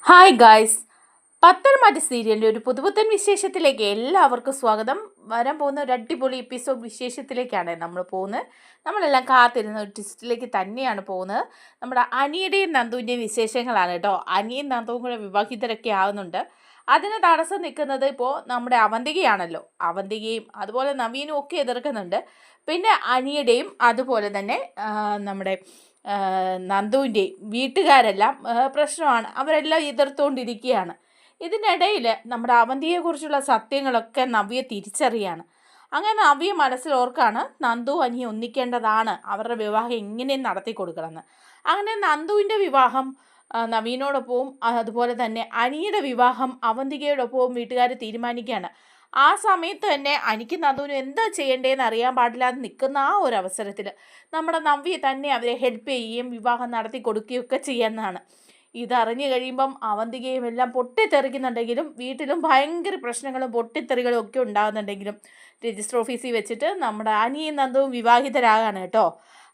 Hi guys, പത്തനംമാറ്റ സീരിയലിൻ്റെ ഒരു പുതുപുത്തൻ വിശേഷത്തിലേക്ക് എല്ലാവർക്കും സ്വാഗതം. വരാൻ പോകുന്ന ഒരു അടിപൊളി എപ്പിസോഡ് വിശേഷത്തിലേക്കാണ് നമ്മൾ പോകുന്നത്. നമ്മളെല്ലാം കാത്തിരുന്ന ഒരു ട്വിസ്റ്റിലേക്ക് തന്നെയാണ് പോകുന്നത്. നമ്മുടെ അനിയുടെയും നന്ദുവിൻ്റെയും വിശേഷങ്ങളാണ് കേട്ടോ. അനിയും നന്ദുവും കൂടെ വിവാഹിതരൊക്കെ ആവുന്നുണ്ട്. അതിന് തടസ്സം നിൽക്കുന്നത് ഇപ്പോൾ നമ്മുടെ അവന്തികയാണല്ലോ. അവന്തികയും അതുപോലെ നവീനും ഒക്കെ എതിർക്കുന്നുണ്ട്. പിന്നെ അനിയുടെയും അതുപോലെ തന്നെ നമ്മുടെ നന്ദുവിൻ്റെയും വീട്ടുകാരെല്ലാം പ്രശ്നമാണ്. അവരെല്ലാം എതിർത്തുകൊണ്ടിരിക്കുകയാണ്. ഇതിനിടയിൽ നമ്മുടെ അവന്തിയെക്കുറിച്ചുള്ള സത്യങ്ങളൊക്കെ നവ്യ തിരിച്ചറിയാണ്. അങ്ങനെ നവ്യ മനസ്സിലോർക്കാണ് നന്ദു അനിയെ ഒന്നിക്കേണ്ടതാണ്, അവരുടെ വിവാഹം എങ്ങനെയും നടത്തി കൊടുക്കണമെന്ന്. അങ്ങനെ നന്ദുവിൻ്റെ വിവാഹം നവീനോടൊപ്പവും അതുപോലെ തന്നെ അനിയുടെ വിവാഹം അവന്തികയോടൊപ്പവും വീട്ടുകാർ തീരുമാനിക്കുകയാണ്. ആ സമയത്ത് തന്നെ അനിക്ക് നന്ദുവിനും എന്താ ചെയ്യേണ്ടതെന്ന് അറിയാൻ പാടില്ലാതെ നിൽക്കുന്ന ആ ഒരു അവസരത്തിൽ നമ്മുടെ നവ്യ തന്നെ അവരെ ഹെൽപ്പ് ചെയ്യുകയും വിവാഹം നടത്തി കൊടുക്കുകയൊക്കെ ചെയ്യുന്നതാണ്. ഇതറിഞ്ഞു കഴിയുമ്പം അവന്തികയും എല്ലാം പൊട്ടിത്തെറിക്കുന്നുണ്ടെങ്കിലും വീട്ടിലും ഭയങ്കര പ്രശ്നങ്ങളും പൊട്ടിത്തെറികളും ഒക്കെ ഉണ്ടാകുന്നുണ്ടെങ്കിലും രജിസ്റ്റർ ഓഫീസിൽ വെച്ചിട്ട് നമ്മുടെ അനിയും നന്ദുവും വിവാഹിതരാകാണ് കേട്ടോ.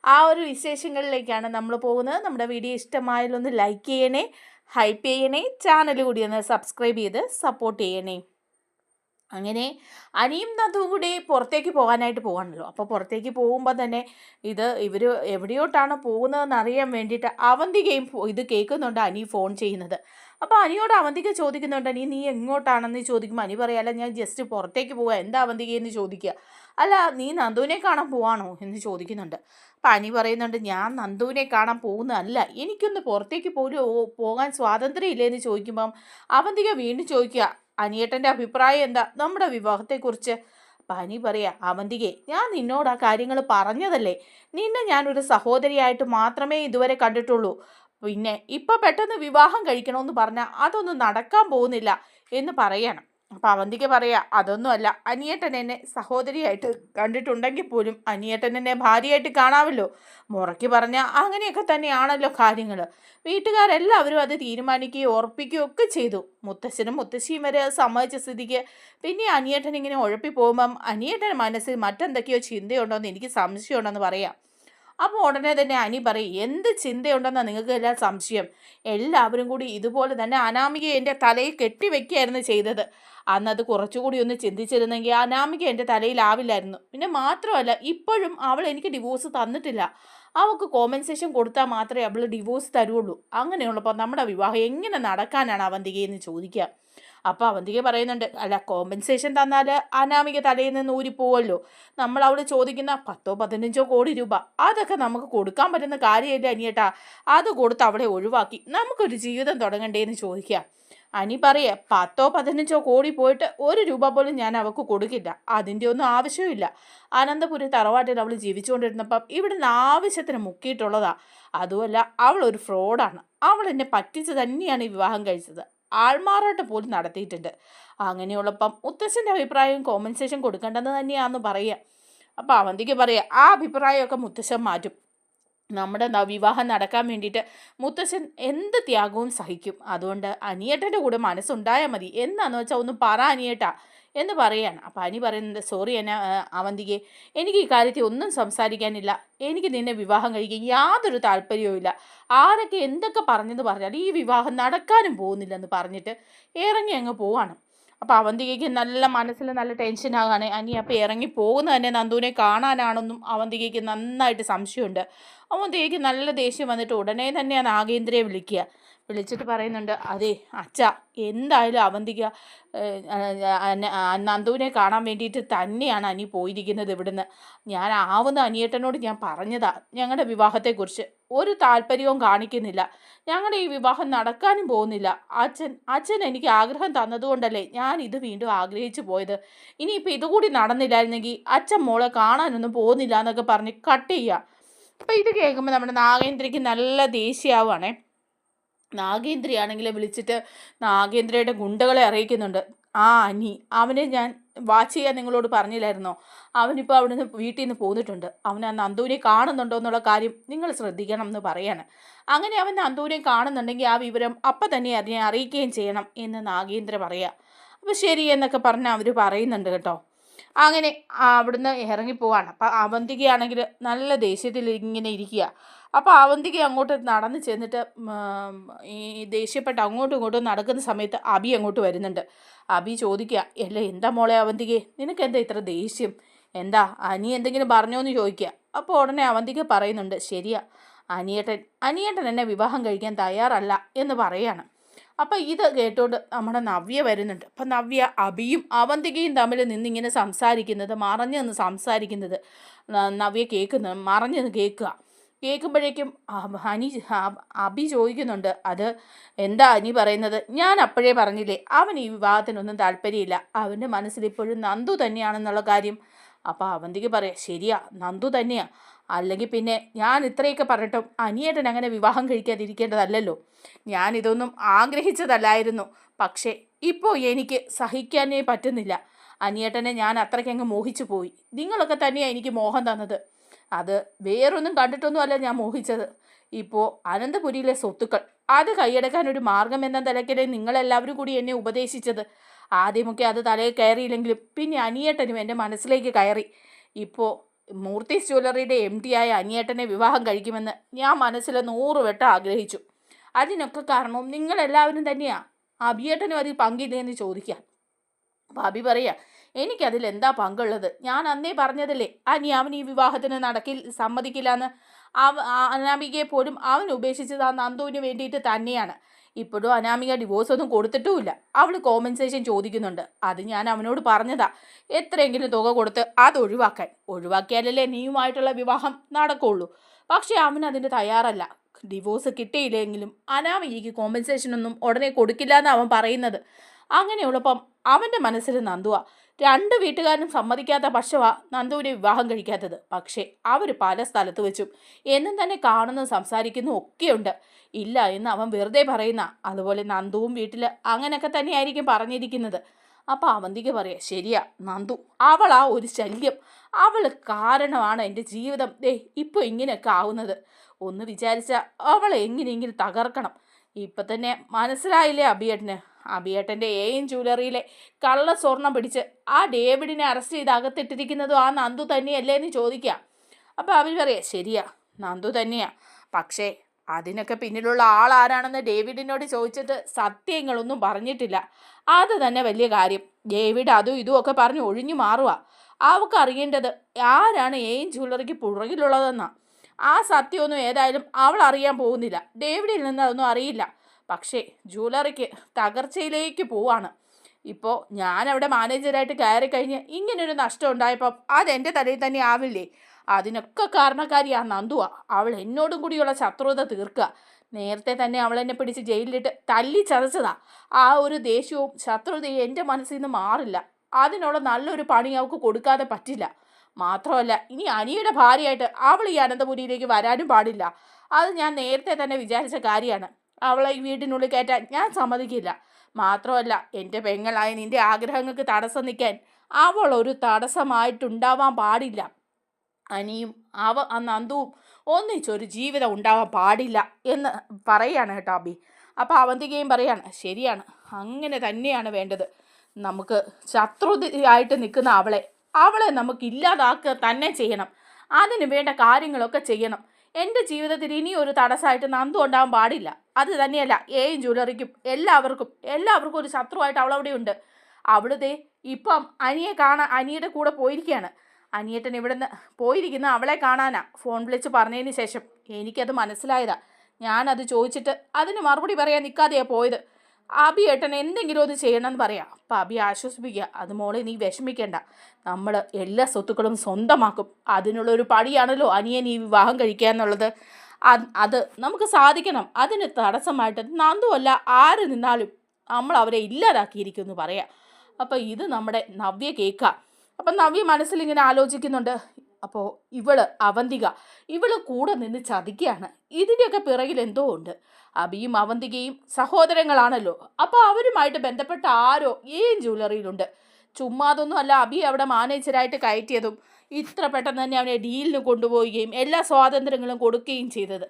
ആ ഒരു വിശേഷങ്ങളിലേക്കാണ് നമ്മൾ പോകുന്നത്. നമ്മുടെ വീഡിയോ ഇഷ്ടമായാലൊന്ന് ലൈക്ക് ചെയ്യണേ, ഹൈപ്പ് ചെയ്യണേ, ചാനൽ കൂടി ഒന്ന് സബ്സ്ക്രൈബ് ചെയ്ത് സപ്പോർട്ട് ചെയ്യണേ. അങ്ങനെ അനിയും നന്ദുവും കൂടി പുറത്തേക്ക് പോകാനായിട്ട് പോകാണല്ലോ. അപ്പോൾ പുറത്തേക്ക് പോകുമ്പോൾ തന്നെ ഇവർ എവിടെയോട്ടാണ് പോകുന്നതെന്ന് അറിയാൻ വേണ്ടിയിട്ട് അവന്തികയും ഇത് കേൾക്കുന്നുണ്ട് അനി ഫോൺ ചെയ്യുന്നത്. അപ്പോൾ അനിയോട് അവന്തിക ചോദിക്കുന്നുണ്ട്, നീ എങ്ങോട്ടാണെന്ന് ചോദിക്കുമ്പോൾ അനി പറയാല്ല, ഞാൻ ജസ്റ്റ് പുറത്തേക്ക് പോവുക. എന്താ അവന്തികയെന്ന് ചോദിക്കുക. അല്ല, നീ നന്ദുവിനെ കാണാൻ പോവാണോ എന്ന് ചോദിക്കുന്നുണ്ട്. അപ്പം അനി പറയുന്നുണ്ട്, ഞാൻ നന്ദുവിനെ കാണാൻ പോകുന്നതല്ല, എനിക്കൊന്ന് പുറത്തേക്ക് പോകാൻ സ്വാതന്ത്ര്യം ഇല്ലേന്ന് ചോദിക്കുമ്പം അവന്തിക വീണ്ടും ചോദിക്കുക, അനിയേട്ടൻ്റെ അഭിപ്രായം എന്താ നമ്മുടെ വിവാഹത്തെക്കുറിച്ച്? അപ്പം അനി പറയാ, അവന്തികെ, ഞാൻ നിന്നോട് ആ കാര്യങ്ങൾ പറഞ്ഞതല്ലേ. നിന്നെ ഞാനൊരു സഹോദരിയായിട്ട് മാത്രമേ ഇതുവരെ കണ്ടിട്ടുള്ളൂ. പിന്നെ ഇപ്പം പെട്ടെന്ന് വിവാഹം കഴിക്കണമെന്ന് പറഞ്ഞാൽ അതൊന്നും നടക്കാൻ പോകുന്നില്ല എന്ന് പറയണം. അപ്പം അവന്തിക പറയാ, അതൊന്നുമല്ല, അനിയേട്ടൻ എന്നെ സഹോദരിയായിട്ട് കണ്ടിട്ടുണ്ടെങ്കിൽ പോലും അനിയേട്ടൻ എന്നെ ഭാര്യയായിട്ട് കാണാമല്ലോ. മുറയ്ക്ക് പറഞ്ഞാൽ അങ്ങനെയൊക്കെ തന്നെയാണല്ലോ കാര്യങ്ങൾ. വീട്ടുകാരെല്ലാവരും അത് തീരുമാനിക്കുകയും ഉറപ്പിക്കുകയും ഒക്കെ ചെയ്തു. മുത്തശ്ശനും മുത്തശ്ശിയും വരെ അത് സമ്മതിച്ച സ്ഥിതിക്ക് പിന്നെ അനിയേട്ടൻ ഇങ്ങനെ ഉഴപ്പി പോകുമ്പം അനിയേട്ടൻ്റെ മനസ്സിൽ മറ്റെന്തൊക്കെയോ ചിന്തയുണ്ടോ എന്ന് എനിക്ക് സംശയമുണ്ടെന്ന് പറയാം. അപ്പോൾ ഉടനെ തന്നെ അനി പറയും, എന്ത് ചിന്തയുണ്ടെന്നാണ് നിങ്ങൾക്ക് എല്ലാം സംശയം? എല്ലാവരും കൂടി ഇതുപോലെ തന്നെ അനാമിക എൻ്റെ തലയിൽ കെട്ടിവെക്കുകയായിരുന്നു ചെയ്തത്. അന്നത് കുറച്ചുകൂടി ഒന്ന് ചിന്തിച്ചിരുന്നെങ്കിൽ അനാമിക എൻ്റെ തലയിലാവില്ലായിരുന്നു. പിന്നെ മാത്രമല്ല, ഇപ്പോഴും അവൾ എനിക്ക് ഡിവോഴ്സ് തന്നിട്ടില്ല. അവൾക്ക് കോമ്പൻസേഷൻ കൊടുത്താൽ മാത്രമേ അവൾ ഡിവോഴ്സ് തരുള്ളൂ. അങ്ങനെയുള്ളപ്പോൾ നമ്മുടെ വിവാഹം എങ്ങനെ നടക്കാനാണ് അവന്തികയെന്ന് ചോദിക്കുക. അപ്പോൾ അവന്തിക പറയുന്നുണ്ട്, അല്ല, കോമ്പൻസേഷൻ തന്നാൽ അനാമിക തലയിൽ നിന്ന് ഊരിപ്പോവല്ലോ. നമ്മൾ അവിടെ ചോദിക്കുന്ന 10-15 കോടി രൂപ അതൊക്കെ നമുക്ക് കൊടുക്കാൻ പറ്റുന്ന കാര്യമില്ല അനിയേട്ടാ. അത് കൊടുത്ത് അവളെ ഒഴിവാക്കി നമുക്കൊരു ജീവിതം തുടങ്ങണ്ടേന്ന് ചോദിക്കുക. അനി പറയുക, 10-15 കോടി പോയിട്ട് 1 രൂപ പോലും ഞാൻ അവൾക്ക് കൊടുക്കില്ല. അതിൻ്റെ ഒന്നും ആവശ്യമില്ല. അനന്തപുരി തറവാട്ടിൽ അവൾ ജീവിച്ചുകൊണ്ടിരുന്നപ്പം ഇവിടുന്ന് ആവശ്യത്തിന് മുക്കിയിട്ടുള്ളതാ. അതുമല്ല, അവൾ ഒരു ഫ്രോഡാണ്. അവൾ എന്നെ പറ്റിച്ച് തന്നെയാണ് ഈ വിവാഹം കഴിച്ചത്. ആൾമാറാട്ടം പോലും നടത്തിയിട്ടുണ്ട്. അങ്ങനെയുള്ളപ്പം മുത്തശ്ശൻ്റെ അഭിപ്രായം കോമ്പൻസേഷൻ കൊടുക്കേണ്ടത് തന്നെയാണെന്ന് പറയുക. അപ്പോൾ അവന്തിക്ക് പറയുക, ആ അഭിപ്രായമൊക്കെ മുത്തശ്ശൻ മാറ്റും. നമ്മുടെ വിവാഹം നടക്കാൻ വേണ്ടിയിട്ട് മുത്തശ്ശൻ എന്ത് ത്യാഗവും സഹിക്കും. അതുകൊണ്ട് അനിയേട്ടൻ്റെ കൂടെ മനസ്സുണ്ടായാൽ മതി. എന്താണെന്ന് വെച്ചാൽ ഒന്ന് പറ അനിയേട്ടാ എന്ന് പറയാണ്. അപ്പോൾ അനി പറയുന്നത്, സോറി അവന്തികെ, എനിക്ക് ഈ കാര്യത്തിൽ ഒന്നും സംസാരിക്കാനില്ല. എനിക്ക് നിന്നെ വിവാഹം കഴിക്കാൻ യാതൊരു താല്പര്യവും ഇല്ല. ആരൊക്കെ എന്തൊക്കെ പറഞ്ഞെന്ന് പറഞ്ഞാൽ ഈ വിവാഹം നടക്കാനും പോകുന്നില്ലെന്ന് പറഞ്ഞിട്ട് ഇറങ്ങി അങ്ങ് പോവാണ്. അപ്പോൾ അവന്തികയ്ക്ക് നല്ല മനസ്സിൽ നല്ല ടെൻഷനാകാണ്. അനി അപ്പോൾ ഇറങ്ങി പോകുന്നത് തന്നെ നന്ദുവിനെ കാണാനാണെന്നും അവന്തികയ്ക്ക് നന്നായിട്ട് സംശയമുണ്ട്. അവന്തികയ്ക്ക് നല്ല ദേഷ്യം വന്നിട്ട് ഉടനെ തന്നെ ആ നാഗേന്ദ്രയെ വിളിച്ചിട്ട് പറയുന്നുണ്ട്, അതെ അച്ഛ, എന്തായാലും അവന്തിക നന്ദുവിനെ കാണാൻ വേണ്ടിയിട്ട് തന്നെയാണ് അനി പോയിരിക്കുന്നത് ഇവിടുന്ന്. ഞാൻ ആവുന്ന അനിയേട്ടനോട് ഞാൻ പറഞ്ഞതാ ഞങ്ങളുടെ വിവാഹത്തെക്കുറിച്ച്. ഒരു താല്പര്യവും കാണിക്കുന്നില്ല. ഞങ്ങളുടെ ഈ വിവാഹം നടക്കാനും പോകുന്നില്ല. അച്ഛൻ എനിക്ക് ആഗ്രഹം തന്നതുകൊണ്ടല്ലേ ഞാൻ ഇത് വീണ്ടും ആഗ്രഹിച്ചു പോയത്. ഇനിയിപ്പോൾ ഇതുകൂടി നടന്നില്ലായിരുന്നെങ്കിൽ അച്ഛൻ മോളെ കാണാനൊന്നും പോകുന്നില്ല എന്നൊക്കെ പറഞ്ഞ് കട്ട് ചെയ്യുക. അപ്പോൾ ഇത് കേൾക്കുമ്പോൾ നമ്മുടെ നാഗേന്ദ്രയ്ക്ക് നല്ല ദേഷ്യമാവുകയാണേ. നാഗേന്ദ്രയാണെങ്കിൽ വിളിച്ചിട്ട് നാഗേന്ദ്രയുടെ ഗുണ്ടകളെ അറിയിക്കുന്നുണ്ട്, ആ അനി, അവനെ ഞാൻ വാച്ച് ചെയ്യാൻ നിങ്ങളോട് പറഞ്ഞില്ലായിരുന്നോ? അവനിപ്പോൾ അവിടുന്ന് വീട്ടിൽ നിന്ന് പോന്നിട്ടുണ്ട്. അവൻ ആ നന്ദുവിനെ കാണുന്നുണ്ടോ എന്നുള്ള കാര്യം നിങ്ങൾ ശ്രദ്ധിക്കണം എന്ന് പറയാണ്. അങ്ങനെ അവൻ നന്ദുവിനെ കാണുന്നുണ്ടെങ്കിൽ ആ വിവരം അപ്പം തന്നെ അറിയിക്കുകയും ചെയ്യണം എന്ന് നാഗേന്ദ്ര പറയുക. അപ്പോൾ ശരി എന്നൊക്കെ പറഞ്ഞ് അവർ പറയുന്നുണ്ട് കേട്ടോ. അങ്ങനെ അവിടുന്ന് ഇറങ്ങിപ്പോവാണ്. അപ്പം അവന്തികയാണെങ്കിൽ നല്ല ദേഷ്യത്തിൽ ഇങ്ങനെ ഇരിക്കുക. അപ്പോൾ അവന്തിക അങ്ങോട്ട് നടന്ന് ചെന്നിട്ട് ഈ ദേഷ്യപ്പെട്ട് അങ്ങോട്ടും ഇങ്ങോട്ടും നടക്കുന്ന സമയത്ത് അബി അങ്ങോട്ട് വരുന്നുണ്ട്. അബി ചോദിക്കുക, അല്ല എന്താ മോളെ അവന്തികയെ, നിനക്ക് എന്താ ഇത്ര ദേഷ്യം, എന്താ അനി എന്തെങ്കിലും പറഞ്ഞോന്ന് ചോദിക്കുക. അപ്പോൾ ഉടനെ അവന്തിക പറയുന്നുണ്ട്, ശരിയാ അനിയേട്ടൻ എന്നെ വിവാഹം കഴിക്കാൻ തയ്യാറല്ല എന്ന് പറയാണ്. അപ്പം ഇത് കേട്ടോണ്ട് നമ്മുടെ നവ്യ വരുന്നുണ്ട്. അപ്പം നവ്യ അബിയും അവന്തികയും തമ്മിൽ നിന്നിങ്ങനെ സംസാരിക്കുന്നത്, മറഞ്ഞു നിന്ന് സംസാരിക്കുന്നത് നവ്യ മറഞ്ഞു നിന്ന് കേൾക്കുമ്പോഴേക്കും അബി ചോദിക്കുന്നുണ്ട്, അത് എന്താ അനി പറയുന്നത്, ഞാൻ അപ്പോഴേ പറഞ്ഞില്ലേ അവൻ ഈ വിവാഹത്തിനൊന്നും താല്പര്യമില്ല, അവൻ്റെ മനസ്സിലിപ്പോഴും നന്ദു തന്നെയാണെന്നുള്ള കാര്യം. അപ്പോൾ അവന്തിക്ക് പറയാം, ശരിയാ നന്ദു തന്നെയാ, അല്ലെങ്കിൽ പിന്നെ ഞാൻ ഇത്രയൊക്കെ പറഞ്ഞിട്ടും അനിയേട്ടൻ അങ്ങനെ വിവാഹം കഴിക്കാതിരിക്കേണ്ടതല്ലല്ലോ, ഞാനിതൊന്നും ആഗ്രഹിച്ചതല്ലായിരുന്നു, പക്ഷേ ഇപ്പോൾ എനിക്ക് സഹിക്കാനേ പറ്റുന്നില്ല, അനിയേട്ടനെ ഞാൻ അത്രയ്ക്കങ്ങ് മോഹിച്ചു പോയി, നിങ്ങളൊക്കെ തന്നെയാണ് എനിക്ക് മോഹം തന്നത്, അത് വേറൊന്നും കണ്ടിട്ടൊന്നുമല്ല ഞാൻ മോഹിച്ചത്, ഇപ്പോൾ അനന്തപുരിയിലെ സ്വത്തുക്കൾ അത് കൈയടക്കാൻ ഒരു മാർഗം എന്ന നിലയ്ക്കല്ലേ നിങ്ങളെല്ലാവരും കൂടി എന്നെ ഉപദേശിച്ചത്, ആദ്യമൊക്കെ അത് തലയിൽ കയറിയില്ലെങ്കിലും പിന്നെ അനിയേട്ടനും എൻ്റെ മനസ്സിലേക്ക് കയറി, ഇപ്പോൾ മൂർത്തീസ് ജ്വല്ലറിയുടെ MD ആയ അനിയേട്ടനെ വിവാഹം കഴിക്കുമെന്ന് ഞാൻ മനസ്സിൽ 100 വട്ടം ആഗ്രഹിച്ചു, അതിനൊക്കെ കാരണവും നിങ്ങളെല്ലാവരും തന്നെയാണ്, അഭിയേട്ടനും അതിൽ പങ്കില്ലെന്ന് ചോദിക്കാം. അപ്പോൾ അബി പറയാ, എനിക്കതിൽ എന്താ പങ്കുള്ളത്, ഞാൻ അന്നേ പറഞ്ഞതല്ലേ അവൻ ഈ വിവാഹത്തിന് സമ്മതിക്കില്ല എന്ന്, അനാമികയെ പോലും അവൻ ഉപേക്ഷിച്ചത് ആ നന്ദുവിന് വേണ്ടിയിട്ട് തന്നെയാണ്, ഇപ്പോഴും അനാമിക ഡിവോഴ്സ് ഒന്നും കൊടുത്തിട്ടുമില്ല, അവൾ കോമ്പൻസേഷൻ ചോദിക്കുന്നുണ്ട്, അത് ഞാൻ അവനോട് പറഞ്ഞതാ, എത്രയെങ്കിലും തുക കൊടുത്ത് അത് ഒഴിവാക്കിയാലല്ലേ നീയുമായിട്ടുള്ള വിവാഹം നടക്കുള്ളൂ, പക്ഷേ അവൻ അതിന് തയ്യാറല്ല, ഡിവോഴ്സ് കിട്ടിയില്ലെങ്കിലും അനാമികയ്ക്ക് കോമ്പൻസേഷനൊന്നും ഉടനെ കൊടുക്കില്ല എന്ന് അവൻ പറയുന്നത്, അങ്ങനെയുള്ളപ്പം അവൻ്റെ മനസ്സിൽ നന്ദുവാ, 2 വീട്ടുകാരും സമ്മതിക്കാത്ത പക്ഷവാ നന്ദുവിനെ വിവാഹം കഴിക്കാത്തത്, പക്ഷേ അവർ പല സ്ഥലത്ത് വെച്ചും എന്നും തന്നെ കാണുന്നു സംസാരിക്കുന്നു ഒക്കെയുണ്ട്, ഇല്ല എന്ന് അവൻ വെറുതെ പറയുന്ന, അതുപോലെ നന്ദുവും വീട്ടിൽ അങ്ങനെയൊക്കെ തന്നെയായിരിക്കും പറഞ്ഞിരിക്കുന്നത്. അപ്പോൾ അവന്തിക്ക് പറയാം, ശരിയാ നന്ദു അവളാ ഒരു ശല്യം, അവൾ കാരണമാണ് എൻ്റെ ജീവിതം ഇപ്പോൾ ഇങ്ങനെയൊക്കെ ആവുന്നത്, ഒന്ന് വിചാരിച്ചാൽ അവളെ എങ്ങനെയെങ്കിലും തകർക്കണം, ഇപ്പം തന്നെ മനസ്സിലായില്ലേ അഭിയേട്ടൻ്റെ AM ജ്വല്ലറിയിലെ കള്ള സ്വർണം പിടിച്ച് ആ ഡേവിഡിനെ അറസ്റ്റ് ചെയ്ത് അകത്തിട്ടിരിക്കുന്നതും ആ നന്ദു തന്നെയല്ലേ എന്ന് ചോദിക്കുക. അപ്പോൾ അവർ പറയാം, ശരിയാ നന്ദു തന്നെയാ, പക്ഷേ അതിനൊക്കെ പിന്നിലുള്ള ആളാരാണെന്ന് ഡേവിഡിനോട് ചോദിച്ചിട്ട് സത്യങ്ങളൊന്നും പറഞ്ഞിട്ടില്ല, അത് തന്നെ വലിയ കാര്യം, ഡേവിഡ് അതും ഇതും ഒക്കെ പറഞ്ഞ് ഒഴിഞ്ഞു മാറുക, അവൾക്ക് അറിയേണ്ടത് ആരാണ് AM ജ്വല്ലറിക്ക് പുറകിലുള്ളതെന്നാ, ആ സത്യമൊന്നും ഏതായാലും അവൾ അറിയാൻ പോകുന്നില്ല, ഡേവിഡിൽ നിന്ന് അതൊന്നും അറിയില്ല, പക്ഷേ ജ്വല്ലറിക്ക് തകർച്ചയിലേക്ക് പോവാണ്, ഇപ്പോൾ ഞാനവിടെ മാനേജറായിട്ട് കയറി കഴിഞ്ഞ് ഇങ്ങനൊരു നഷ്ടം ഉണ്ടായപ്പം അതെൻ്റെ തലയിൽ തന്നെ ആവില്ലേ, അതിനൊക്കെ കാരണക്കാരി ആ നന്ദുവാ, അവൾ എന്നോടും കൂടിയുള്ള ശത്രുത തീർക്കുക, നേരത്തെ തന്നെ അവൾ എന്നെ പിടിച്ച് ജയിലിലിട്ട് തല്ലി ചതച്ചതാ, ആ ഒരു ദേഷ്യവും ശത്രുതയും എൻ്റെ മനസ്സിൽ നിന്ന് മാറില്ല, അതിനുള്ള നല്ലൊരു പണി അവൾക്ക് കൊടുക്കാതെ പറ്റില്ല, മാത്രമല്ല ഇനി അനിയുടെ ഭാര്യയായിട്ട് അവൾ ഈ അനന്തപുരിയിലേക്ക് വരാനും പാടില്ല, അത് ഞാൻ നേരത്തെ തന്നെ വിചാരിച്ച കാര്യമാണ്, അവളെ ഈ വീട്ടിനുള്ളിൽ കയറ്റാൻ ഞാൻ സമ്മതിക്കില്ല, മാത്രമല്ല എൻ്റെ പെങ്ങളായ നിൻ്റെ ആഗ്രഹങ്ങൾക്ക് തടസ്സം നിൽക്കാൻ അവൾ ഒരു തടസ്സമായിട്ടുണ്ടാവാൻ പാടില്ല, അനിയും ആ നന്ദുവും ഒന്നിച്ചൊരു ജീവിതം ഉണ്ടാവാൻ പാടില്ല എന്ന് പറയാണ് കേട്ടോ അബി. അപ്പോൾ അവന്തികയും പറയാണ്, ശരിയാണ് അങ്ങനെ തന്നെയാണ് വേണ്ടത്, നമുക്ക് ശത്രുതയായിട്ട് നിൽക്കുന്ന അവളെ നമുക്ക് ഇല്ലാതാക്കുക തന്നെ ചെയ്യണം, അതിന് വേണ്ട കാര്യങ്ങളൊക്കെ ചെയ്യണം, എൻ്റെ ജീവിതത്തിൽ ഇനി ഒരു തടസ്സമായിട്ട് നന്ദു ഉണ്ടാവാൻ പാടില്ല, അത് തന്നെയല്ല AM ജ്വല്ലറിക്കും എല്ലാവർക്കും ഒരു ശത്രുവായിട്ട് അവളവിടെ ഉണ്ട്, അവിടുത്തെ ഇപ്പം അനിയുടെ കൂടെ പോയിരിക്കുകയാണ്, അനിയേട്ടൻ ഇവിടുന്ന് പോയിരിക്കുന്ന അവളെ കാണാനാ ഫോൺ വിളിച്ച് പറഞ്ഞതിന് ശേഷം എനിക്കത് മനസ്സിലായതാ, ഞാനത് ചോദിച്ചിട്ട് അതിന് മറുപടി പറയാൻ നിൽക്കാതെയാണ് പോയത്, അബി ഏട്ടൻ എന്തെങ്കിലും ഒന്ന് ചെയ്യണമെന്ന് പറയാം. അപ്പം അബി ആശ്വസിപ്പിക്കുക, അത് മോളെ നീ വിഷമിക്കേണ്ട, നമ്മൾ എല്ലാ സ്വത്തുക്കളും സ്വന്തമാക്കും, അതിനുള്ളൊരു പടിയാണല്ലോ അനിയൻ ഈ വിവാഹം കഴിക്കുക എന്നുള്ളത്, അത് നമുക്ക് സാധിക്കണം, അതിന് തടസ്സമായിട്ട് നന്ദുവല്ല ആര് നിന്നാലും നമ്മൾ അവരെ ഇല്ലാതാക്കിയിരിക്കുമെന്ന് പറയാം. അപ്പോൾ ഇത് നമ്മുടെ നവ്യ കേൾക്കാം. അപ്പം നവ്യ മനസ്സിലിങ്ങനെ ആലോചിക്കുന്നുണ്ട്, അപ്പോൾ അവന്തിക കൂടെ നിന്ന് ചതിക്കുകയാണ്, ഇതിൻ്റെയൊക്കെ പിറകിൽ എന്തോ ഉണ്ട്, അബിയും അവന്തികയും സഹോദരങ്ങളാണല്ലോ, അപ്പോൾ അവരുമായിട്ട് ബന്ധപ്പെട്ട ആരോ AM ജ്വല്ലറിയിലുണ്ട്, ചുമ്മാതൊന്നും അല്ല അബി അവിടെ മാനേജറായിട്ട് കയറ്റിയതും ഇത്ര പെട്ടെന്ന് തന്നെ അവനെ ഡീലിന് കൊണ്ടുപോവുകയും എല്ലാ സ്വാതന്ത്ര്യങ്ങളും കൊടുക്കുകയും ചെയ്തത്,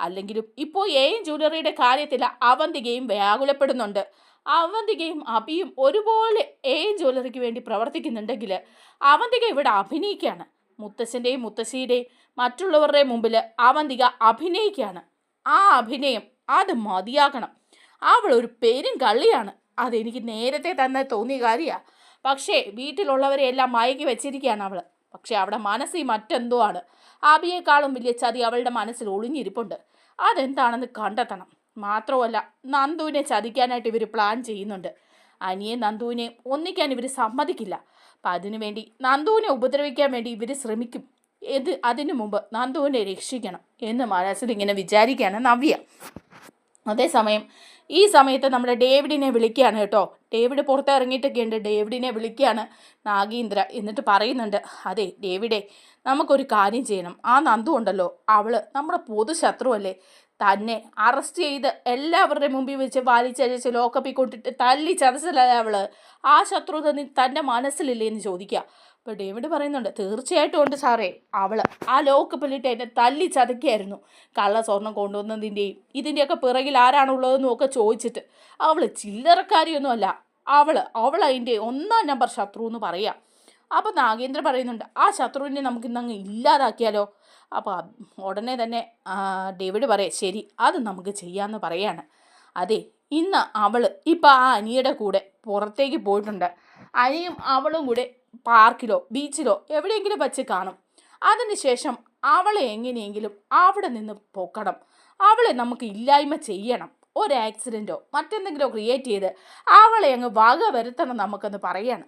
അല്ലെങ്കിലും ഇപ്പോൾ എയും ജ്വല്ലറിയുടെ കാര്യത്തിൽ അവന്തികയും വ്യാകുലപ്പെടുന്നുണ്ട്. അവന്തികയും അഭിയും ഒരുപോലെ എയും ജ്വല്ലറിക്ക് വേണ്ടി പ്രവർത്തിക്കുന്നുണ്ടെങ്കിൽ അവന്തിക ഇവിടെ അഭിനയിക്കുകയാണ്. മുത്തശ്ശൻ്റെയും മുത്തശ്ശിയുടെയും മറ്റുള്ളവരുടെ മുമ്പിൽ അവന്തിക അഭിനയിക്കുകയാണ്. ആ അഭിനയം അത് മതിയാക്കണം. അവൾ ഒരു പെരും കള്ളിയാണ്. അതെനിക്ക് നേരത്തെ തന്നെ തോന്നിയ കാര്യമാണ്. പക്ഷേ വീട്ടിലുള്ളവരെ എല്ലാം മയക്കി വെച്ചിരിക്കുകയാണ് അവൾ. പക്ഷെ അവിടെ മനസ്സിൽ മറ്റെന്തോ ആണ്. അഭിയേക്കാളും വലിയ ചതി അവളുടെ മനസ്സിൽ ഒളിഞ്ഞിരിപ്പുണ്ട്. അതെന്താണെന്ന് കണ്ടെത്തണം. മാത്രമല്ല, നന്ദുവിനെ ചതിക്കാനായിട്ട് ഇവർ പ്ലാൻ ചെയ്യുന്നുണ്ട്. അനിയെ നന്ദുവിനെ ഒന്നിക്കാൻ ഇവർ സമ്മതിക്കില്ല. അപ്പം അതിനുവേണ്ടി നന്ദുവിനെ ഉപദ്രവിക്കാൻ വേണ്ടി ഇവർ ശ്രമിക്കും. അതിനു മുമ്പ് നന്ദുവിനെ രക്ഷിക്കണം എന്ന് മനസ്സിലിങ്ങനെ വിചാരിക്കുകയാണ് നവ്യ. അതേസമയം ഈ സമയത്ത് നമ്മുടെ ഡേവിഡിനെ വിളിക്കുകയാണ് കേട്ടോ. ഡേവിഡ് പുറത്തിറങ്ങിയിട്ടൊക്കെ ഉണ്ട്. ഡേവിഡിനെ വിളിക്കുകയാണ് നാഗേന്ദ്ര. എന്നിട്ട് പറയുന്നുണ്ട്, അതെ ഡേവിഡേ, നമുക്കൊരു കാര്യം ചെയ്യണം. ആ നന്ദു ഉണ്ടല്ലോ, അവള് നമ്മുടെ പൊതുശത്രുവല്ലേ. തന്നെ അറസ്റ്റ് ചെയ്ത് എല്ലാവരുടെയും മുമ്പിൽ വെച്ച് വലിച്ചഴിച്ച് ലോക്കപ്പിൽ കൊണ്ടിട്ട് തല്ലി ചതച്ചല്ലേ അവള്. ആ ശത്രുത തൻ്റെ മനസ്സിലില്ലേ എന്ന് ചോദിക്കുക. അപ്പോൾ ഡേവിഡ് പറയുന്നുണ്ട്, തീർച്ചയായിട്ടും ഉണ്ട് സാറേ. അവള് ആ ലോക്കപ്പിലിട്ട് എന്നെ തല്ലി ചതയ്ക്കായിരുന്നു. കള്ള സ്വർണം കൊണ്ടുവന്നതിൻ്റെയും ഇതിൻ്റെയൊക്കെ പിറകിൽ ആരാണുള്ളതെന്നും ഒക്കെ ചോദിച്ചിട്ട്. അവൾ ചില്ലറക്കാരിയൊന്നുമല്ല. അവൾ അതിൻ്റെ 1-ാം നമ്പർ ശത്രു എന്ന് പറയാം. അപ്പോൾ നാഗേന്ദ്ര പറയുന്നുണ്ട്, ആ ശത്രുവിനെ നമുക്കിന്നങ്ങ് ഇല്ലാതാക്കിയാലോ. അപ്പോൾ ഉടനെ തന്നെ ഡേവിഡ് പറയും, ശരി, അത് നമുക്ക് ചെയ്യാമെന്ന് പറയാണ്. അതെ, ഇന്ന് അവൾ ഇപ്പം ആ അനിയുടെ കൂടെ പുറത്തേക്ക് പോയിട്ടുണ്ട്. അനിയും അവളും കൂടെ പാർക്കിലോ ബീച്ചിലോ എവിടെയെങ്കിലും വച്ച് കാണും. അതിനുശേഷം അവളെ എങ്ങനെയെങ്കിലും അവിടെ നിന്ന് പൊക്കണം. അവളെ നമുക്ക് ഇല്ലായ്മ ചെയ്യണം. ഒരു ആക്സിഡൻറ്റോ മറ്റെന്തെങ്കിലോ ക്രിയേറ്റ് ചെയ്ത് അവളെ അങ്ങ് വക വരുത്തണം നമുക്കെന്ന് പറയാണ്.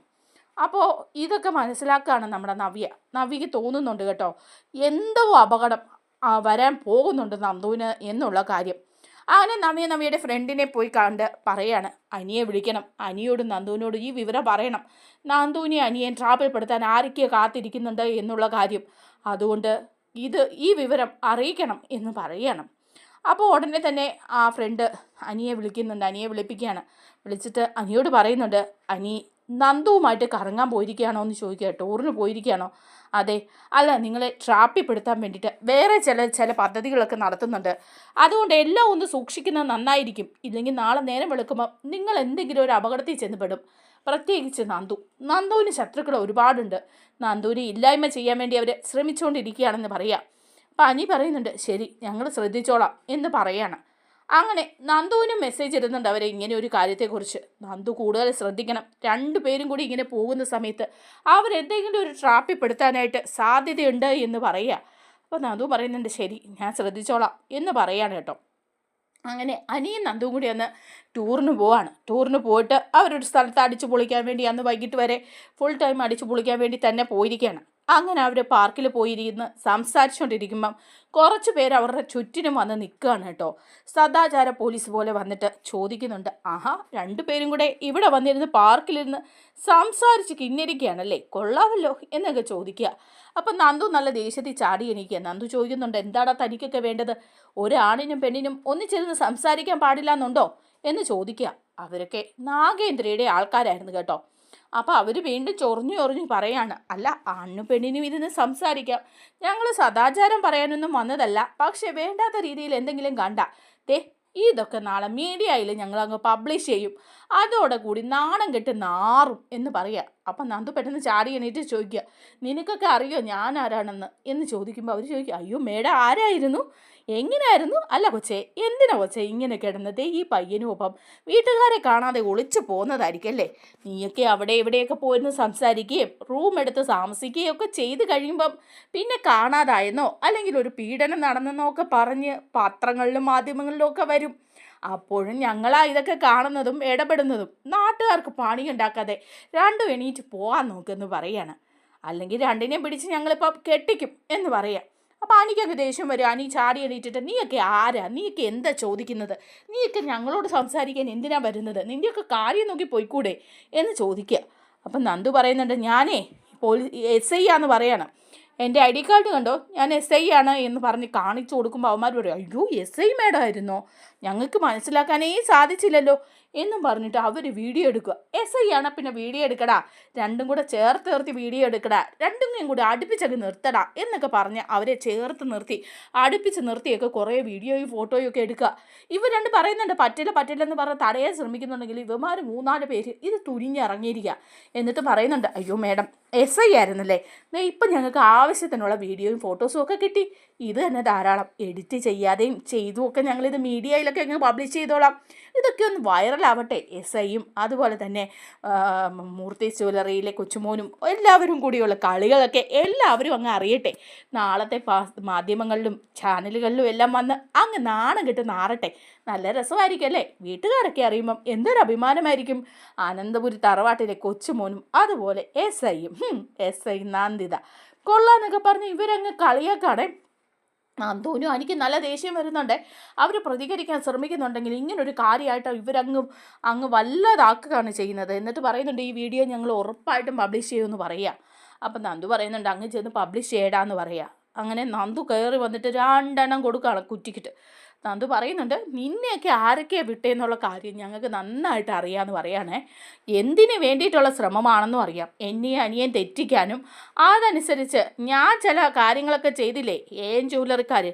അപ്പോൾ ഇതൊക്കെ മനസ്സിലാക്കുകയാണ് നമ്മുടെ നവ്യക്ക് തോന്നുന്നുണ്ട് കേട്ടോ, എന്തോ അപകടം വരാൻ പോകുന്നുണ്ട് നന്ദുവിന് എന്നുള്ള കാര്യം. അങ്ങനെ നവ്യയുടെ ഫ്രണ്ടിനെ പോയി കണ്ട് പറയാണ്, അനിയെ വിളിക്കണം, അനിയോടും നന്ദുവിനോടും ഈ വിവരം പറയണം. നന്ദുവിനെ അനിയൻ ട്രാപ്പിൽപ്പെടുത്താൻ ആരൊക്കെ കാത്തിരിക്കുന്നുണ്ട് എന്നുള്ള കാര്യം. അതുകൊണ്ട് ഈ വിവരം അറിയിക്കണം എന്ന് പറയണം. അപ്പോൾ ഉടനെ തന്നെ ആ ഫ്രണ്ട് അനിയെ വിളിക്കുന്നുണ്ട്. അനിയെ വിളിപ്പിക്കുകയാണ്. വിളിച്ചിട്ട് അനിയോട് പറയുന്നുണ്ട്, അനി നന്ദുവുമായിട്ട് കറങ്ങാൻ പോയിരിക്കുകയാണോ എന്ന് ചോദിക്കുക. ടൂറിന് പോയിരിക്കുകയാണോ? അതെ. അല്ല, നിങ്ങളെ ട്രാപ്പിൽപ്പെടുത്താൻ വേണ്ടിയിട്ട് വേറെ ചില പദ്ധതികളൊക്കെ നടത്തുന്നുണ്ട്. അതുകൊണ്ട് എല്ലാം ഒന്ന് സൂക്ഷിക്കുന്നത് നന്നായിരിക്കും. ഇല്ലെങ്കിൽ നാളെ നേരം വെളുക്കുമ്പോൾ നിങ്ങൾ എന്തെങ്കിലും ഒരു അപകടത്തിൽ ചെന്നപ്പെടും. പ്രത്യേകിച്ച് നന്ദുവിന് ശത്രുക്കൾ ഒരുപാടുണ്ട്. നന്ദുവിനെ ഇല്ലായ്മ ചെയ്യാൻ വേണ്ടി അവർ ശ്രമിച്ചുകൊണ്ടിരിക്കുകയാണെന്ന് പറയാം. അപ്പം അനി പറയുന്നുണ്ട്, ശരി, ഞങ്ങൾ ശ്രദ്ധിച്ചോളാം എന്ന് പറയാണ്. അങ്ങനെ നന്ദുവിനും മെസ്സേജ് ഇടുന്നുണ്ട് അവരെ ഇങ്ങനെ ഒരു കാര്യത്തെക്കുറിച്ച്. നന്ദു കൂടുതൽ ശ്രദ്ധിക്കണം. 2 പേരും കൂടി ഇങ്ങനെ പോകുന്ന സമയത്ത് അവരെന്തെങ്കിലും ഒരു ട്രാപ്പിൽ പെടുത്താനായിട്ട് സാധ്യതയുണ്ട് എന്ന് പറയുക. അപ്പോൾ നന്ദു പറയുന്നുണ്ട്, ശരി, ഞാൻ ശ്രദ്ധിച്ചോളാം എന്ന് പറയാണ് കേട്ടോ. അങ്ങനെ അനിയും നന്ദുവും കൂടി അന്ന് ടൂറിന് പോവാണ്. ടൂറിന് പോയിട്ട് അവരൊരു സ്ഥലത്ത് അടിച്ചു പൊളിക്കാൻ വേണ്ടി അന്ന് വൈകിട്ട് വരെ ഫുൾ ടൈം അടിച്ചു പൊളിക്കാൻ വേണ്ടി തന്നെ പോയിരിക്കുകയാണ്. അങ്ങനെ അവർ പാർക്കിൽ പോയിരുന്ന് സംസാരിച്ചുകൊണ്ടിരിക്കുമ്പം കുറച്ച് പേര് അവരുടെ ചുറ്റിനും വന്ന് നിൽക്കുകയാണ് കേട്ടോ. സദാചാര പോലീസ് പോലെ വന്നിട്ട് ചോദിക്കുന്നുണ്ട്, ആഹാ, 2 പേരും കൂടെ ഇവിടെ വന്നിരുന്ന് പാർക്കിലിരുന്ന് സംസാരിച്ച് കിന്നിരിക്കുകയാണല്ലേ, കൊള്ളാമല്ലോ എന്നൊക്കെ ചോദിക്കുക. അപ്പം നന്ദു നല്ല ദേഷ്യത്തിൽ ചാടി എണീക്കുക. നന്ദു ചോദിക്കുന്നുണ്ട്, എന്താടാ തനിക്കൊക്കെ വേണ്ടത്? ഒരാണിനും പെണ്ണിനും ഒന്നിച്ചിരുന്ന് സംസാരിക്കാൻ പാടില്ല എന്നുണ്ടോ എന്ന് ചോദിക്കുക. അവരൊക്കെ നാഗേന്ദ്രയുടെ ആൾക്കാരായിരുന്നു കേട്ടോ. അപ്പോൾ അവർ വീണ്ടും ചൊറിഞ്ഞു പറയാണ്, അല്ല, ആണിനും പെണ്ണിനും ഇരുന്ന് സംസാരിക്കാം. ഞങ്ങൾ സദാചാരം പറയാനൊന്നും വന്നതല്ല. പക്ഷെ വേണ്ടാത്ത രീതിയിൽ എന്തെങ്കിലും കണ്ട ഇതൊക്കെ നാളെ മീഡിയയിൽ ഞങ്ങളങ്ങ് പബ്ലിഷ് ചെയ്യും. അതോടെ കൂടി നാണം കെട്ട് നാറും എന്ന് പറയുക. അപ്പം നന്ദു പെട്ടെന്ന് ചാടി എണീറ്റ് ചോദിക്കുക, നിനക്കൊക്കെ അറിയോ ഞാൻ ആരാണെന്ന് എന്ന് ചോദിക്കുമ്പോൾ അവർ ചോദിക്കുക, അയ്യോ മേഡം ആരായിരുന്നു, എങ്ങനെയായിരുന്നു? അല്ല കൊച്ചേ, എന്തിനാ കൊച്ചേ ഇങ്ങനെ കിടന്നത്? ഈ പയ്യനുമൊപ്പം വീട്ടുകാരെ കാണാതെ ഒളിച്ചു പോകുന്നതായിരിക്കും അല്ലേ? നീയൊക്കെ അവിടെ ഇവിടെയൊക്കെ പോയിരുന്ന് സംസാരിക്കുകയും റൂം എടുത്ത് താമസിക്കുകയും ഒക്കെ ചെയ്ത് കഴിയുമ്പം പിന്നെ കാണാതായെന്നോ അല്ലെങ്കിൽ ഒരു പീഡനം നടന്നെന്നോ ഒക്കെ പറഞ്ഞ് പത്രങ്ങളിലും മാധ്യമങ്ങളിലും ഒക്കെ വരും. അപ്പോഴും ഞങ്ങളാ ഇതൊക്കെ കാണുന്നതും ഇടപെടുന്നതും. നാട്ടുകാർക്ക് പണിയുണ്ടാക്കാതെ 2 എണീറ്റ് പോകാൻ നോക്കുമെന്ന് പറയാണ്. അല്ലെങ്കിൽ 2നെയും പിടിച്ച് ഞങ്ങളിപ്പോൾ കെട്ടിക്കും എന്ന് പറയാം. അപ്പോൾ അനിക്കൊക്കെ ദേഷ്യം വരും. അനി ചാടി എണീറ്റിട്ട്, നീയൊക്കെ ആരാ, നീയൊക്കെ എന്താ ചോദിക്കുന്നത്, നീയൊക്കെ ഞങ്ങളോട് സംസാരിക്കാൻ എന്തിനാ വരുന്നത്, നിൻ്റെയൊക്കെ കാര്യം നോക്കി പോയിക്കൂടെ എന്ന് ചോദിക്കുക. അപ്പം നന്ദു പറയുന്നുണ്ട്, ഞാനേ SI ആന്ന് പറയാണ്. എൻ്റെ ID കാർഡ് കണ്ടോ, ഞാൻ SI ആണ് എന്ന് പറഞ്ഞ് കാണിച്ചു കൊടുക്കുമ്പോൾ അവന്മാർ പറയും, അയ്യോ SI മേഡമായിരുന്നോ, ഞങ്ങൾക്ക് മനസ്സിലാക്കാനേ സാധിച്ചില്ലല്ലോ എന്നും പറഞ്ഞിട്ട് അവർ വീഡിയോ എടുക്കുക. SI ആണ് പിന്നെ വീഡിയോ എടുക്കടാ, രണ്ടും കൂടെ ചേർത്ത് നിർത്തി വീഡിയോ എടുക്കടാ, രണ്ടും കൂടി അടുപ്പിച്ചൊക്കെ നിർത്തടാ എന്നൊക്കെ പറഞ്ഞ് അവരെ ചേർത്ത് നിർത്തി അടുപ്പിച്ച് നിർത്തിയൊക്കെ കുറേ വീഡിയോയും ഫോട്ടോയും ഒക്കെ എടുക്കുക. ഇവർ രണ്ട് പറയുന്നുണ്ട് പറ്റില്ലെന്ന് പറഞ്ഞ് തടയാൻ ശ്രമിക്കുന്നുണ്ടെങ്കിൽ ഇവന്മാർ 3-4 പേര് ഇത് തുനിഞ്ഞിറങ്ങിയിരിക്കുക. എന്നിട്ട് പറയുന്നുണ്ട്, അയ്യോ മേഡം SI ആയിരുന്നല്ലേ, ഇപ്പം ഞങ്ങൾക്ക് ആവശ്യത്തിനുള്ള വീഡിയോയും ഫോട്ടോസും ഒക്കെ കിട്ടി, ഇത് തന്നെ ധാരാളം, എഡിറ്റ് ചെയ്യാതെയും ചെയ്തും ഒക്കെ ഞങ്ങളിത് മീഡിയയിലൊക്കെ അങ്ങ് പബ്ലിഷ് ചെയ്തോളാം, ഇതൊക്കെ ഒന്ന് വൈറലാവട്ടെ. SIയും അതുപോലെ തന്നെ മൂർത്തി ജ്വല്ലറിയിലെ കൊച്ചുമോനും എല്ലാവരും കൂടിയുള്ള കളികളൊക്കെ എല്ലാവരും അങ്ങ് അറിയട്ടെ, നാളത്തെ മാധ്യമങ്ങളിലും ചാനലുകളിലും എല്ലാം വന്ന് അങ്ങ് നാണം കെട്ട് നാറട്ടെ, നല്ല രസമായിരിക്കും അല്ലേ, വീട്ടുകാരൊക്കെ അറിയുമ്പം എന്തൊരു അഭിമാനമായിരിക്കും. അനന്തപുരി തറവാട്ടിലെ കൊച്ചുമോനും അതുപോലെ SIയും SI നന്ദിത കൊള്ളാന്നൊക്കെ പറഞ്ഞ് ഇവരങ്ങ് കളിയാക്കാണേ. നന്ദുവിനും എനിക്ക് നല്ല ദേഷ്യം വരുന്നുണ്ട്. അവർ പ്രതികരിക്കാൻ ശ്രമിക്കുന്നുണ്ടെങ്കിൽ ഇങ്ങനൊരു കാര്യമായിട്ട് അങ്ങ് വല്ലതാക്കുകയാണ് ചെയ്യുന്നത്. എന്നിട്ട് പറയുന്നുണ്ട്, ഈ വീഡിയോ ഞങ്ങൾ ഉറപ്പായിട്ടും പബ്ലിഷ് ചെയ്യുമെന്ന് പറയുക. അപ്പം നന്ദു പറയുന്നുണ്ട്, അങ്ങ് ചെന്ന് പബ്ലിഷ് ചെയ്യടാന്ന് പറയുക. അങ്ങനെ നന്ദു കയറി വന്നിട്ട് 2 എണ്ണം കൊടുക്കുകയാണ് കുറ്റിക്കിട്ട്. നന്ദു പറയുന്നുണ്ട്, നിന്നെയൊക്കെ ആരൊക്കെയാണ് വിട്ടേന്നുള്ള കാര്യം ഞങ്ങൾക്ക് നന്നായിട്ട് അറിയാമെന്ന് പറയാനേ, എന്തിനു വേണ്ടിയിട്ടുള്ള ശ്രമമാണെന്നും അറിയാം, എന്നെയും അനിയൻ തെറ്റിക്കാനും. അതനുസരിച്ച് ഞാൻ ചില കാര്യങ്ങളൊക്കെ ചെയ്തില്ലേ, ജൂവലറിക്കാർ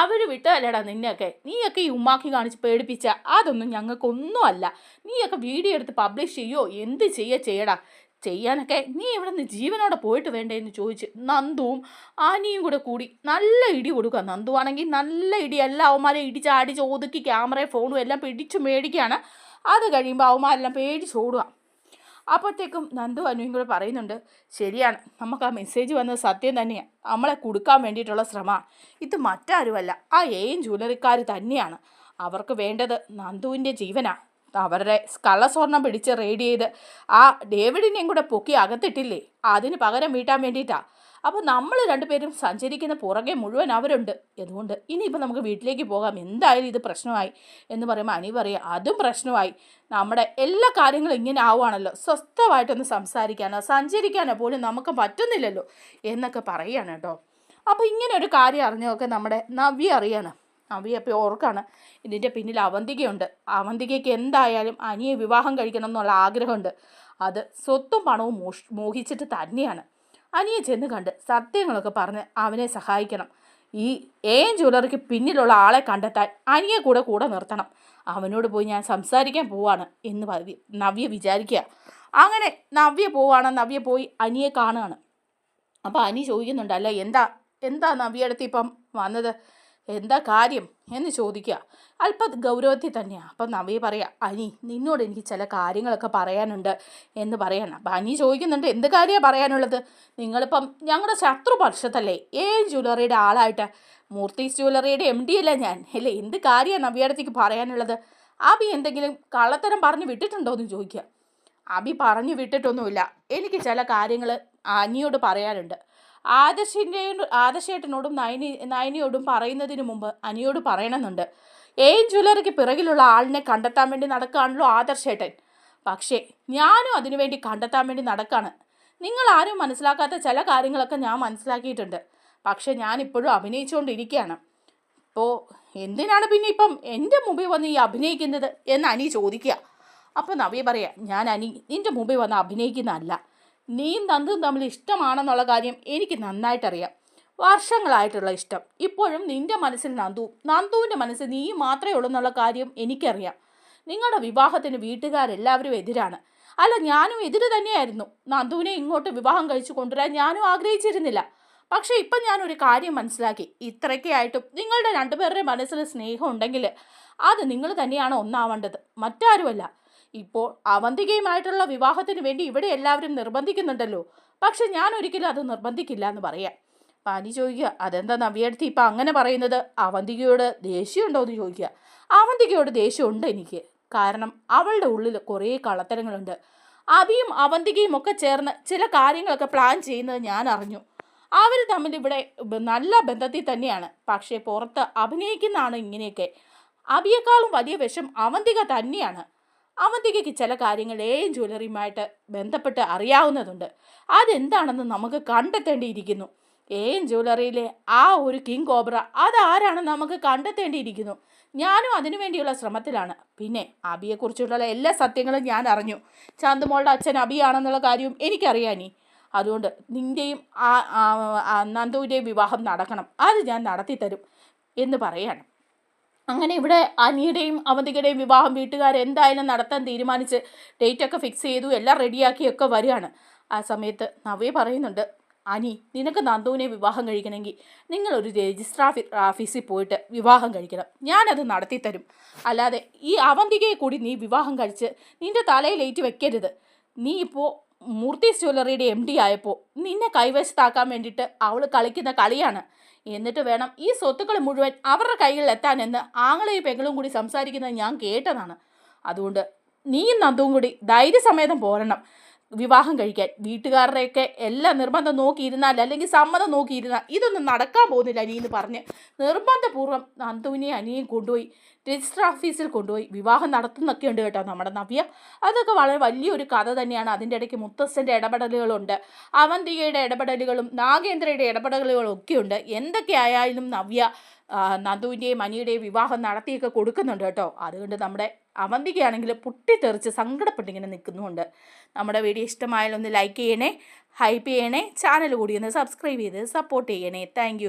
അവർ വിട്ടതല്ലേടാ നിന്നെയൊക്കെ, നീയൊക്കെ ഈ ഉമ്മാക്കി കാണിച്ച് പേടിപ്പിച്ച അതൊന്നും ഞങ്ങൾക്കൊന്നും അല്ല, നീയൊക്കെ വീഡിയോ എടുത്ത് പബ്ലിഷ് ചെയ്യോ എന്ത് ചെയ്യടാ, ചെയ്യാനൊക്കെ നീ ഇവിടെ നിന്ന് ജീവനോടെ പോയിട്ട് വേണ്ടേ എന്ന് ചോദിച്ച് നന്ദുവും ആനിയും കൂടി നല്ല ഇടി കൊടുക്കുക. നന്ദു ആണെങ്കിൽ നല്ല ഇടി, എല്ലാ അവന്മാരെ ഇടിച്ച് ഒതുക്കി ക്യാമറയും ഫോണും എല്ലാം പിടിച്ചു മേടിക്കുകയാണ്. അത് കഴിയുമ്പോൾ അവന്മാരെല്ലാം പേടിച്ചോടുക. അപ്പോഴത്തേക്കും നന്ദു അനുവും കൂടെ പറയുന്നുണ്ട്, ശരിയാണ്, നമുക്ക് ആ മെസ്സേജ് വന്നത് സത്യം തന്നെയാണ്, നമ്മളെ കൊടുക്കാൻ വേണ്ടിയിട്ടുള്ള ശ്രമമാണ്, ഇത് മറ്റാരുമല്ല ആ ജൂവലറിക്കാർ തന്നെയാണ്, അവർക്ക് വേണ്ടത് നന്ദുവിൻ്റെ ജീവനാണ്, അവരുടെ കള്ളസ്വർണം പിടിച്ച് റെയ്ഡ് ചെയ്ത് ആ ഡേവിഡിനെയും കൂടെ പൊക്കി അകത്തിട്ടില്ലേ, അതിന് പകരം വീട്ടാൻ വേണ്ടിയിട്ടാണ്. അപ്പോൾ നമ്മൾ 2 പേരും സഞ്ചരിക്കുന്ന പുറകെ മുഴുവൻ അവരുണ്ട്, അതുകൊണ്ട് ഇനിയിപ്പോൾ നമുക്ക് വീട്ടിലേക്ക് പോകാം, എന്തായാലും ഇത് പ്രശ്നമായി എന്ന് പറയുമ്പോൾ അനി പറയുക, അതും പ്രശ്നമായി, നമ്മുടെ എല്ലാ കാര്യങ്ങളും ഇങ്ങനെ ആവുകയാണല്ലോ, സ്വസ്ഥമായിട്ടൊന്ന് സംസാരിക്കാനോ സഞ്ചരിക്കാനോ പോലും നമുക്ക് പറ്റുന്നില്ലല്ലോ എന്നൊക്കെ പറയുകയാണ് കേട്ടോ. അപ്പോൾ ഇങ്ങനെ ഒരു കാര്യം അറിഞ്ഞൊക്കെ നമ്മുടെ നവ്യ അറിയാണ്. നവ്യ അപ്പോൾ ഓർക്കാണ് ഇതിൻ്റെ പിന്നിൽ അവന്തികയുണ്ട്, അവന്തികയ്ക്ക് എന്തായാലും അനിയെ വിവാഹം കഴിക്കണം എന്നുള്ള ആഗ്രഹമുണ്ട്, അത് സ്വത്തും പണവും മോഹിച്ചിട്ട് തന്നെയാണ്. അനിയെ ചെന്ന് കണ്ട് സത്യങ്ങളൊക്കെ പറഞ്ഞ് അവനെ സഹായിക്കണം, ഈ ജ്വല്ലറിക്ക് പിന്നിലുള്ള ആളെ കണ്ടെത്താൻ അനിയെ കൂടെ നിർത്തണം, അവനോട് പോയി ഞാൻ സംസാരിക്കാൻ പോവാണ് എന്ന് നവ്യ വിചാരിക്കുക. അങ്ങനെ നവ്യ പോയി അനിയെ കാണുകയാണ്. അപ്പോൾ അനി ചോദിക്കുന്നുണ്ട്, അല്ല എന്താ നവ്യ അടുത്ത് ഇപ്പം വന്നത്, എന്താ കാര്യം എന്ന് ചോദിക്കുക. അല്പം ഗൗരവത്തിൽ തന്നെയാണ്. അപ്പം നവ്യ പറയാം, അനി നിന്നോട് എനിക്ക് ചില കാര്യങ്ങളൊക്കെ പറയാനുണ്ട് എന്ന് പറയണം. അപ്പം അനി ചോദിക്കുന്നുണ്ട്, എന്ത് കാര്യമാണ് പറയാനുള്ളത്, നിങ്ങളിപ്പം ഞങ്ങളുടെ ശത്രുപക്ഷത്തല്ലേ, ജ്വല്ലറിയുടെ ആളായിട്ട്, മൂർത്തി ജ്വല്ലറിയുടെ MD അല്ലേ ഞാൻ, അല്ലേ, എന്ത് കാര്യമാണ് നവ്യയുടെ അടുത്തേക്ക് പറയാനുള്ളത്, അബി എന്തെങ്കിലും കള്ളത്തരം പറഞ്ഞു വിട്ടിട്ടുണ്ടോ എന്ന് ചോദിക്കുക. അബി പറഞ്ഞു വിട്ടിട്ടൊന്നുമില്ല, എനിക്ക് ചില കാര്യങ്ങൾ അനിയോട് പറയാനുണ്ട്, ആദർശേട്ടനോടും നയനിയോടും പറയുന്നതിന് മുമ്പ് അനിയോട് പറയണമെന്നുണ്ട്. ജ്വല്ലറിക്ക് പിറകിലുള്ള ആളിനെ കണ്ടെത്താൻ വേണ്ടി നടക്കുകയാണല്ലോ ആദർശേട്ടൻ, പക്ഷേ ഞാനും അതിനുവേണ്ടി കണ്ടെത്താൻ വേണ്ടി നടക്കുകയാണ്. നിങ്ങളാരും മനസ്സിലാക്കാത്ത ചില കാര്യങ്ങളൊക്കെ ഞാൻ മനസ്സിലാക്കിയിട്ടുണ്ട്, പക്ഷേ ഞാനിപ്പോഴും അഭിനയിച്ചുകൊണ്ടിരിക്കുകയാണ്. ഇപ്പോൾ എന്തിനാണ് പിന്നെ ഇപ്പം എൻ്റെ മുമ്പിൽ വന്ന് ഈ അഭിനയിക്കുന്നത് എന്ന് അനി ചോദിക്കുക. അപ്പോൾ നവ്യ പറയാം, ഞാൻ അനി നിൻ്റെ മുമ്പിൽ വന്ന് അഭിനയിക്കുന്നതല്ല, നീയും നന്ദും തമ്മിൽ ഇഷ്ടമാണെന്നുള്ള കാര്യം എനിക്ക് നന്നായിട്ടറിയാം, വർഷങ്ങളായിട്ടുള്ള ഇഷ്ടം, ഇപ്പോഴും നിൻ്റെ മനസ്സിൽ നന്ദുവിൻ്റെ മനസ്സിൽ നീ മാത്രമേ ഉള്ളൂ എന്നുള്ള കാര്യം എനിക്കറിയാം. നിങ്ങളുടെ വിവാഹത്തിന് വീട്ടുകാരെല്ലാവരും എതിരാണ്, അല്ല ഞാനും എതിര് തന്നെയായിരുന്നു, നന്ദുവിനെ ഇങ്ങോട്ട് വിവാഹം കഴിച്ചു കൊണ്ടുവരാൻ ഞാനും ആഗ്രഹിച്ചിരുന്നില്ല, പക്ഷേ ഇപ്പം ഞാനൊരു കാര്യം മനസ്സിലാക്കി, ഇത്രയൊക്കെ ആയിട്ടും നിങ്ങളുടെ 2 പേരുടെ മനസ്സിൽ സ്നേഹം ഉണ്ടെങ്കിൽ അത് നിങ്ങൾ തന്നെയാണ് ഒന്നാവേണ്ടത്, മറ്റാരുമല്ല. ഇപ്പോൾ അവന്തികയുമായിട്ടുള്ള വിവാഹത്തിന് വേണ്ടി ഇവിടെ എല്ലാവരും നിർബന്ധിക്കുന്നുണ്ടല്ലോ, പക്ഷെ ഞാൻ ഒരിക്കലും അത് നിർബന്ധിക്കില്ല എന്ന് പറയാം. പാനി ചോദിക്കുക, അതെന്താ നവ്യടുത്ത് ഇപ്പം അങ്ങനെ പറയുന്നത്, അവന്തികയോട് ദേഷ്യമുണ്ടോ എന്ന് ചോദിക്കുക. അവന്തികയോട് ദേഷ്യമുണ്ട് എനിക്ക്, കാരണം അവളുടെ ഉള്ളിൽ കുറേ കള്ളത്തരങ്ങളുണ്ട്, അബിയും അവന്തികയും ഒക്കെ ചേർന്ന് ചില കാര്യങ്ങളൊക്കെ പ്ലാൻ ചെയ്യുന്നത് ഞാൻ അറിഞ്ഞു, അവർ തമ്മിൽ ഇവിടെ നല്ല ബന്ധത്തിൽ തന്നെയാണ്, പക്ഷേ പുറത്ത് അഭിനയിക്കുന്നതാണ് ഇങ്ങനെയൊക്കെ. അബിയേക്കാളും വലിയ വിഷം അവന്തിക തന്നെയാണ്. അവന്തികയ്ക്ക് ചില കാര്യങ്ങൾ ജ്വല്ലറിയുമായിട്ട് ബന്ധപ്പെട്ട് അറിയാവുന്നതുണ്ട്, അതെന്താണെന്ന് നമുക്ക് കണ്ടെത്തേണ്ടിയിരിക്കുന്നു. ജ്വല്ലറിയിലെ ആ ഒരു കിങ് കോബ്ര അതാരാണെന്ന് നമുക്ക് കണ്ടെത്തേണ്ടിയിരിക്കുന്നു. ഞാനും അതിനു വേണ്ടിയുള്ള ശ്രമത്തിലാണ്. പിന്നെ അബിയെക്കുറിച്ചുള്ള എല്ലാ സത്യങ്ങളും ഞാൻ അറിഞ്ഞു. ചാന്തുമോളുടെ അച്ഛൻ അബിയാണെന്നുള്ള കാര്യവും എനിക്കറിയാനീ. അതുകൊണ്ട് നിൻ്റെയും നന്ദുവിൻ്റെയും വിവാഹം നടക്കണം, അത് ഞാൻ നടത്തിത്തരും എന്ന് പറയാണ്. അങ്ങനെ ഇവിടെ അനിയുടെയും അവന്തികയുടെയും വിവാഹം വീട്ടുകാരെന്തായാലും നടത്താൻ തീരുമാനിച്ച് ഡേറ്റൊക്കെ ഫിക്സ് ചെയ്തു, എല്ലാം റെഡിയാക്കിയൊക്കെ വരികയാണ്. ആ സമയത്ത് നവ്യ പറയുന്നുണ്ട്, അനി, നിനക്ക് നന്ദുവിനെ വിവാഹം കഴിക്കണമെങ്കിൽ നിങ്ങളൊരു രജിസ്ട്രാർ ഓഫീസിൽ പോയിട്ട് വിവാഹം കഴിക്കണം, ഞാനത് നടത്തിത്തരും. അല്ലാതെ ഈ അവന്തികയെ കൂടി നീ വിവാഹം കഴിച്ച് നിൻ്റെ തലയിലേറ്റ് വെക്കരുത്. നീ ഇപ്പോൾ മൂർത്തീസ് ജ്വല്ലറിയുടെ MD ആയപ്പോൾ നിന്നെ കൈവശത്താക്കാൻ വേണ്ടിയിട്ട് അവൾ കളിക്കുന്ന കളിയാണ്. എന്നിട്ട് വേണം ഈ സ്വത്തുക്കൾ മുഴുവൻ അവരുടെ കയ്യിൽ എത്താനെന്ന് ആങ്ങളെയും പെങ്ങളും കൂടി സംസാരിക്കുന്നത് ഞാൻ കേട്ടതാണ്. അതുകൊണ്ട് നീയും നന്ദുവും കൂടി ധൈര്യസമേതം പോരണം വിവാഹം കഴിക്കാൻ. വീട്ടുകാരുടെയൊക്കെ എല്ലാ നിർബന്ധം നോക്കിയിരുന്നാൽ, അല്ലെങ്കിൽ സമ്മതം നോക്കിയിരുന്നാൽ ഇതൊന്നും നടക്കാൻ പോകുന്നില്ല അനി എന്ന് പറഞ്ഞ് നിർബന്ധപൂർവ്വം നന്ദുവിനെയും അനിയെയും കൊണ്ടുപോയി രജിസ്റ്റർ ഓഫീസിൽ കൊണ്ടുപോയി വിവാഹം നടത്തുന്നൊക്കെ ഉണ്ട് കേട്ടോ നമ്മുടെ നവ്യ. അതൊക്കെ വളരെ വലിയൊരു കഥ തന്നെയാണ്. അതിൻ്റെ ഇടയ്ക്ക് മുത്തശ്ശൻ്റെ ഇടപെടലുകളുണ്ട്, അവന്തികയുടെ ഇടപെടലുകളും നാഗേന്ദ്രയുടെ ഇടപെടലുകളും ഒക്കെ ഉണ്ട്. എന്തൊക്കെയായാലും നവ്യ നന്ദുവിൻ്റെയും അനിയുടെയും വിവാഹം നടത്തിയൊക്കെ കൊടുക്കുന്നുണ്ട് കേട്ടോ. അതുകൊണ്ട് നമ്മുടെ അവന്തികയാണെങ്കിൽ പൊട്ടിത്തെറിച്ച് സങ്കടപ്പെട്ടിങ്ങനെ നിൽക്കുന്നുമുണ്ട്. നമ്മുടെ വീഡിയോ ഇഷ്ടമായാലൊന്ന് ലൈക്ക് ചെയ്യണേ, ഹൈപ്പ് ചെയ്യണേ, ചാനൽ കൂടി ഒന്ന് സബ്സ്ക്രൈബ് ചെയ്ത് സപ്പോർട്ട് ചെയ്യണേ. താങ്ക്